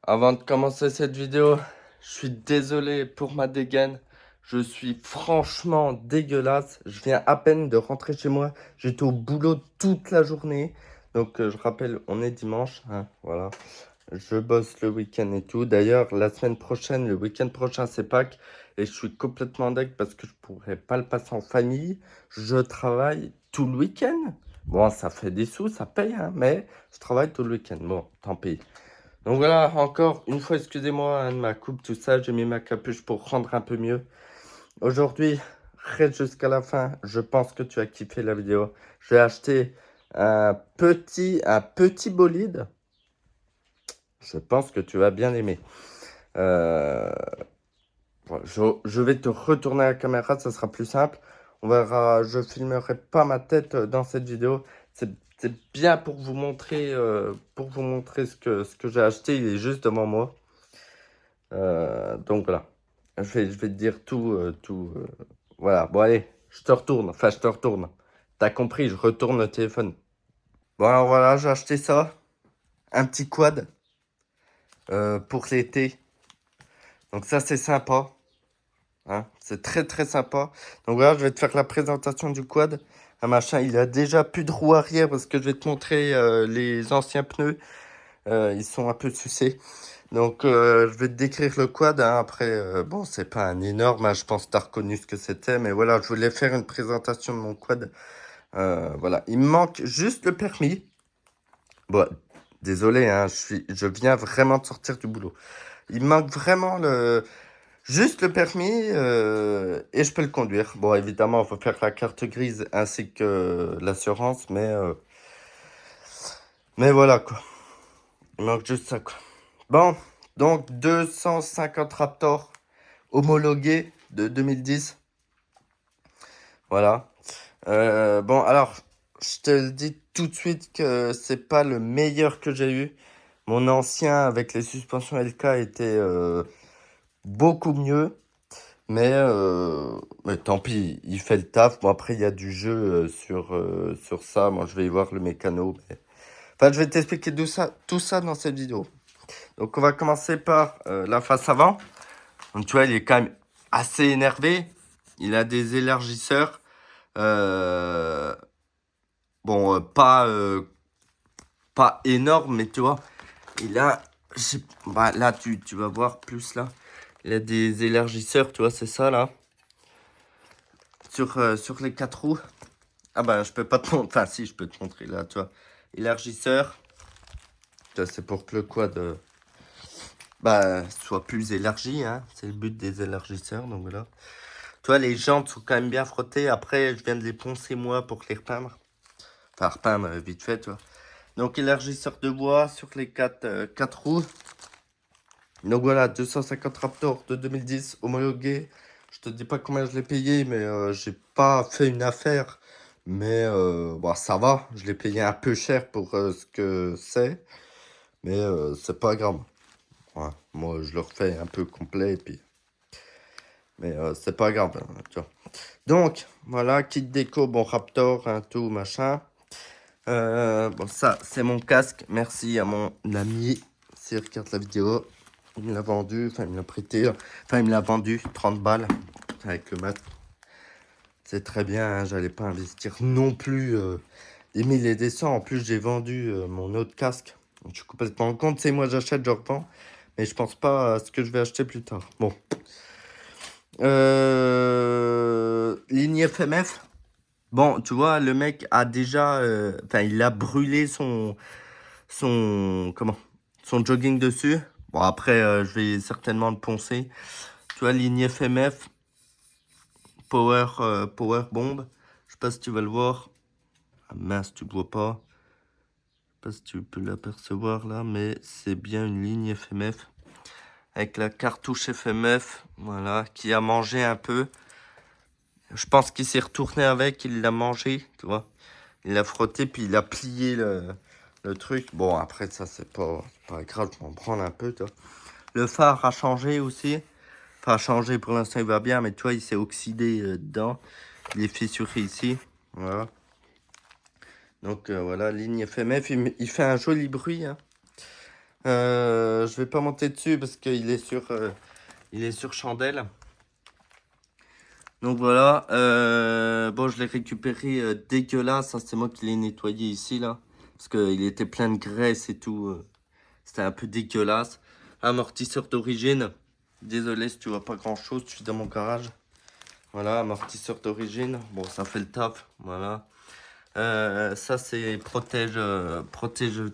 Avant de commencer cette vidéo, je suis désolé pour ma dégaine. Je suis franchement dégueulasse. Je viens à peine de rentrer chez moi. J'étais au boulot toute la journée. Donc je rappelle, on est dimanche, hein, voilà. Je bosse le week-end et tout. D'ailleurs, la semaine prochaine, le week-end prochain, c'est Pâques. Et je suis complètement deg parce que je pourrais pas le passer en famille. Je travaille tout le week-end. Bon, ça fait des sous, ça paye, hein, mais je travaille tout le week-end. Bon, tant pis. Donc voilà, encore une fois, excusez-moi hein, de ma coupe, tout ça, j'ai mis ma capuche pour rendre un peu mieux. Aujourd'hui, reste jusqu'à la fin, je pense que tu as kiffé la vidéo. J'ai acheté un petit bolide, je pense que tu vas bien aimer. Euh, bon, je vais te retourner la caméra, ça sera plus simple. On verra, je filmerai pas ma tête dans cette vidéo. C'est bien pour vous montrer ce que j'ai acheté, il est juste devant moi. Donc voilà, je vais te dire tout. Voilà, bon allez, je te retourne, enfin je te retourne. T'as compris, je retourne le téléphone. Bon alors voilà, j'ai acheté ça, un petit quad pour l'été. Donc ça c'est sympa, hein, c'est très très sympa. Donc voilà, je vais te faire la présentation du quad. Un machin, il a déjà plus de roue arrière parce que je vais te montrer les anciens pneus. Ils sont un peu sucés. Donc, je vais te décrire le quad. Hein. Après, bon, c'est pas un énorme. Hein, je pense que tu as reconnu ce que c'était. Mais voilà, je voulais faire une présentation de mon quad. Voilà, il me manque juste le permis. Bon, désolé, hein, je viens vraiment de sortir du boulot. Il me manque vraiment juste le permis et je peux le conduire. Bon, évidemment, il faut faire la carte grise ainsi que l'assurance. Mais voilà, quoi. Il manque juste ça, quoi. Bon, donc 250 Raptor homologué de 2010. Voilà. Bon, alors, je te le dis tout de suite que c'est pas le meilleur que j'ai eu. Mon ancien avec les suspensions LK était beaucoup mieux. Mais tant pis, il fait le taf. Bon, après, il y a du jeu sur ça. Moi, je vais y voir le mécano. Enfin, je vais t'expliquer tout ça dans cette vidéo. Donc, on va commencer par la face avant. Donc, tu vois, il est quand même assez énervé. Il a des élargisseurs. Euh, bon, pas énorme, mais tu vois, il a... Bah, là, tu vas voir plus là. Il a des élargisseurs, tu vois, c'est ça là. Sur les quatre roues. Ah bah, je peux pas te montrer. Enfin, si, je peux te montrer là, tu vois. Élargisseur. Tu vois, c'est pour que le quad bah, soit plus élargi, hein. C'est le but des élargisseurs, donc voilà. Tu vois, les jantes sont quand même bien frottées. Après, je viens de les poncer moi pour les repeindre. Enfin, repeindre vite fait, tu vois. Donc, élargisseur de bois sur les quatre roues. Donc voilà, 250 Raptor de 2010 homologué. Je te dis pas combien je l'ai payé, mais j'ai pas fait une affaire. Mais bon, ça va, je l'ai payé un peu cher pour ce que c'est. Mais c'est pas grave. Ouais, moi, je le refais un peu complet. Mais c'est pas grave, hein, tu vois. Donc, voilà, kit déco, bon, Raptor, hein, tout, machin. Bon, ça, c'est mon casque. Merci à mon ami s'il regarde la vidéo. Il me l'a vendu, enfin, il me l'a prêté. Enfin, il me l'a vendu 30 balles avec le masque. C'est très bien, hein, j'allais pas investir non plus des mille et des cents. En plus, j'ai vendu mon autre casque. Donc, je suis complètement en compte. C'est moi, j'achète, je revends. Mais je pense pas à ce que je vais acheter plus tard. Bon. Ligne FMF. Bon, tu vois, le mec a déjà... Enfin, il a brûlé comment? Son jogging dessus. Bon, après, je vais certainement le poncer. Tu vois, ligne FMF. Power Bomb. Je sais pas si tu vas le voir. Ah mince, tu le vois pas. Je sais pas si tu peux l'apercevoir là, mais c'est bien une ligne FMF. Avec la cartouche FMF, voilà, qui a mangé un peu. Je pense qu'il s'est retourné avec, il l'a mangé, tu vois. Il l'a frotté, puis il a plié le truc. Bon, après, ça, c'est pas grave, je m'en branle un peu, tu vois. Le phare a changé aussi. Enfin, a changé, pour l'instant, il va bien, mais tu vois, il s'est oxydé dedans. Il est fissuré ici, voilà. Donc, voilà, ligne FMF, il fait un joli bruit, hein. Je vais pas monter dessus parce qu'il est il est sur chandelle. Donc voilà. Bon, je l'ai récupéré dégueulasse. Ça, c'est moi qui l'ai nettoyé ici, là. Parce qu'il était plein de graisse et tout. C'était un peu dégueulasse. Amortisseur d'origine. Désolé si tu vois pas grand chose. Je suis dans mon garage. Voilà, amortisseur d'origine. Bon, ça fait le taf. Voilà. Ça, c'est protège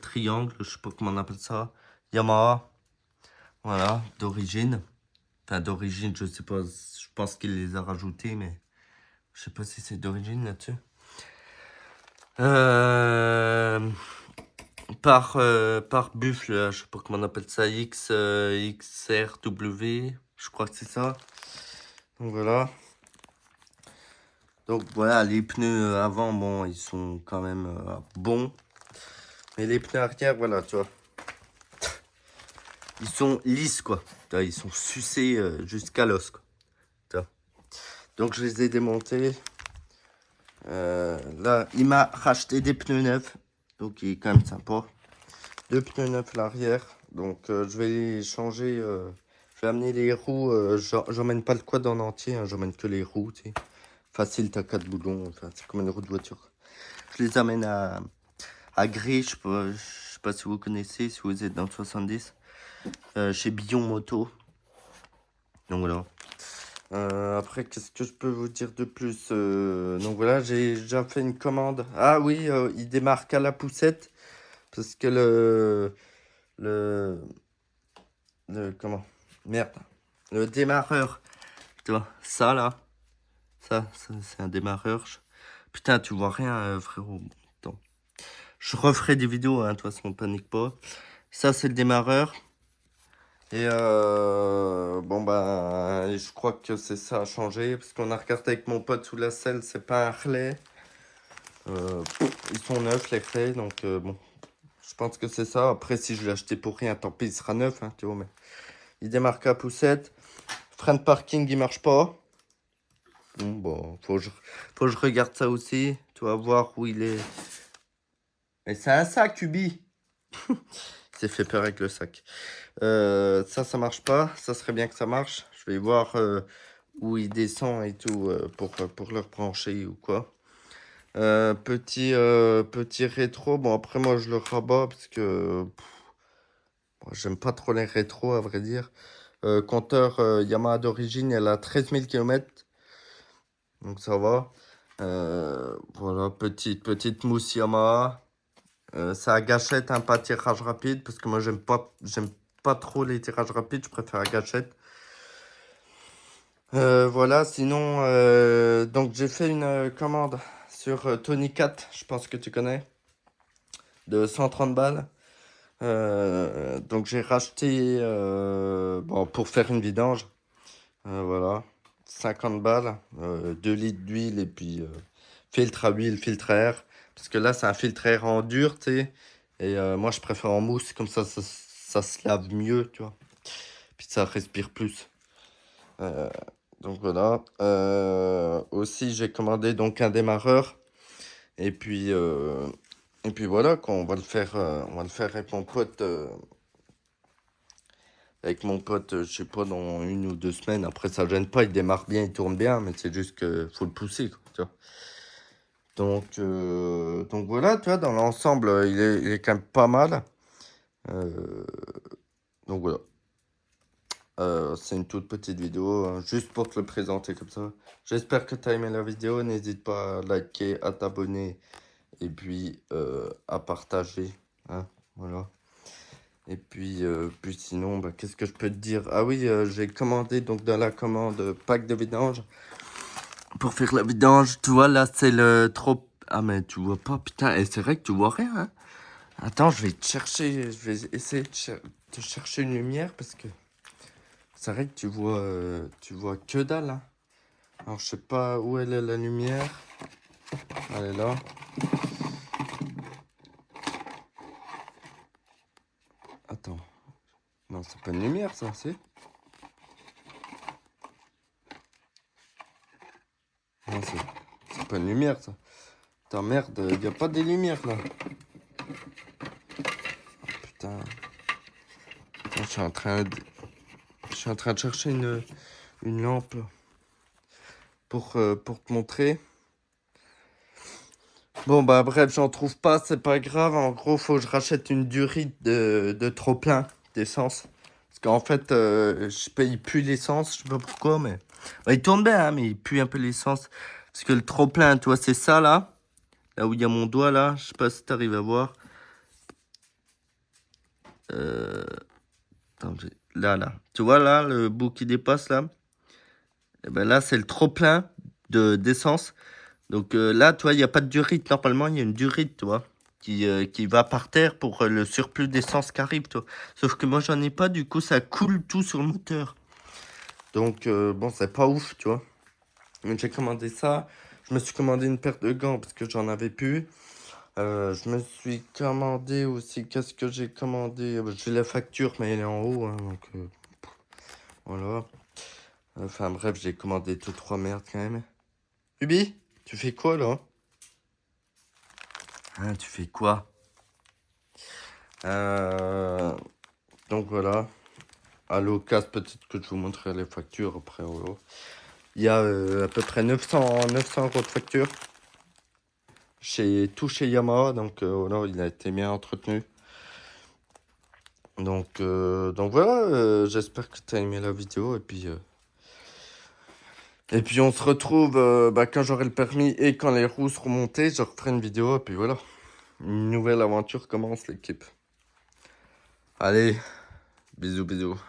triangle. Je sais pas comment on appelle ça. Yamaha. Voilà, d'origine. Enfin, d'origine, je sais pas. Je pense qu'il les a rajoutés, mais je sais pas si c'est d'origine là-dessus. Par buffle, je sais pas comment on appelle ça. XRW. Je crois que c'est ça. Donc voilà. Donc voilà, les pneus avant, bon, ils sont quand même bons. Mais les pneus arrière, voilà, tu vois. Ils sont lisses, quoi. Tu vois, ils sont sucés jusqu'à l'os, quoi. Tu vois. Donc je les ai démontés. Là, il m'a racheté des pneus neufs. Donc il est quand même sympa. 2 pneus neufs à l'arrière. Donc je vais les changer. Je vais amener les roues. J'emmène pas le quad en entier. Hein, j'emmène que les roues, tu sais. Facile, t'as 4 boulons. Enfin, c'est comme une roue de voiture. Je les amène à Gris, je sais pas si vous connaissez, si vous êtes dans le 70, chez Billon Moto. Donc voilà. Après, qu'est-ce que je peux vous dire de plus? Donc voilà, j'ai déjà fait une commande. Ah oui, il démarre qu'à la poussette. Parce que le, comment? Merde. Le démarreur. Tu vois, ça là. Ça c'est un démarreur. Putain, tu vois rien, frérot. Attends. Je referai des vidéos, hein, de toute façon, panique pas. Ça, c'est le démarreur. Et bon, bah, je crois que c'est ça à changer. Parce qu'on a regardé avec mon pote sous la selle, c'est pas un relais. Ils sont neufs, les relais. Donc, bon, je pense que c'est ça. Après, si je l'ai acheté pour rien, tant pis, il sera neuf, hein, tu vois. Mais il démarre à poussette. Frein de parking, il marche pas. Bon, faut que je regarde ça aussi. Tu vas voir où il est. Et c'est un sac, Ubi. Il s'est fait peur avec le sac. Ça marche pas. Ça serait bien que ça marche. Je vais voir où il descend et tout pour le rebrancher ou quoi. Petit rétro. Bon, après, moi, je le rabats parce que moi, j'aime pas trop les rétros, à vrai dire. Compteur Yamaha d'origine, elle a 13 000 km. Donc, ça va. Voilà, petite mousse Yamaha. C'est à gâchette, hein, pas tirage rapide, parce que moi j'aime pas trop les tirages rapides, je préfère à gâchette. Voilà, sinon, donc j'ai fait une commande sur Tony 4, je pense que tu connais, de 130 balles. Donc j'ai racheté, bon, pour faire une vidange, voilà, 50 balles, 2 litres d'huile et puis filtre à huile, filtre à air. Parce que là, c'est un filtre à air en dur, tu sais. Et moi, je préfère en mousse, comme ça se lave mieux, tu vois. Puis ça respire plus. Euh, donc voilà. Aussi, j'ai commandé donc un démarreur. Et puis, voilà, quoi, on va le faire avec mon pote, je sais pas, dans 1 ou 2 semaines. Après, ça gêne pas, il démarre bien, il tourne bien, mais c'est juste que faut le pousser, quoi, tu vois. Donc voilà, tu vois, dans l'ensemble, il est quand même pas mal. Donc voilà. C'est une toute petite vidéo, hein, juste pour te le présenter comme ça. J'espère que tu as aimé la vidéo. N'hésite pas à liker, à t'abonner et puis à partager. Hein, voilà. Et puis sinon, bah, qu'est-ce que je peux te dire? Ah oui, j'ai commandé donc dans la commande pack de vidange. Pour faire la vidange, tu vois, là, c'est le trop... Ah, mais tu vois pas, putain, et c'est vrai que tu vois rien, hein. Attends, je vais te chercher, je vais essayer de chercher une lumière, parce que c'est vrai que tu vois que dalle, hein. Alors, je sais pas où elle est, la lumière. Elle est là. Attends. Non, c'est pas une lumière, ça, c'est... Non, c'est pas une lumière, ça. Putain, merde, y a pas des lumières, là. Putain. suis en train de chercher une lampe pour te montrer. Bon, bah bref, j'en trouve pas, c'est pas grave. En gros, faut que je rachète une durite de trop-plein d'essence. Parce qu'en fait, je paye plus l'essence, je sais pas pourquoi, mais... Bah, il tourne bien, hein, mais il pue un peu l'essence. Parce que le trop-plein, tu vois, c'est ça, là. Là où il y a mon doigt, là. Je sais pas si t'arrives à voir. Attends, là. Tu vois, là, le bout qui dépasse, là. Et ben là, c'est le trop-plein d'essence. Donc là, tu vois, il n'y a pas de durite. Normalement, il y a une durite, tu vois, qui va par terre pour le surplus d'essence qui arrive, tu vois. Sauf que moi, j'en ai pas, du coup, ça coule tout sur le moteur. Donc, bon, c'est pas ouf, tu vois. Mais j'ai commandé ça. Je me suis commandé une paire de gants parce que j'en avais plus. Je me suis commandé aussi, qu'est-ce que j'ai commandé? J'ai la facture, mais elle est en haut, hein, donc voilà. Enfin bref, j'ai commandé 2-3 merdes quand même. Ruby, tu fais quoi là? Hein, tu fais quoi? Donc voilà. À l'occasion, peut-être que je vous montrerai les factures après. Voilà. Il y a à peu près 900 euros de facture. Tout chez Yamaha, donc voilà, il a été bien entretenu. Donc voilà, j'espère que tu as aimé la vidéo. Et puis on se retrouve quand j'aurai le permis et quand les roues seront montées, je referai une vidéo. Et puis voilà, une nouvelle aventure commence l'équipe. Allez, bisous.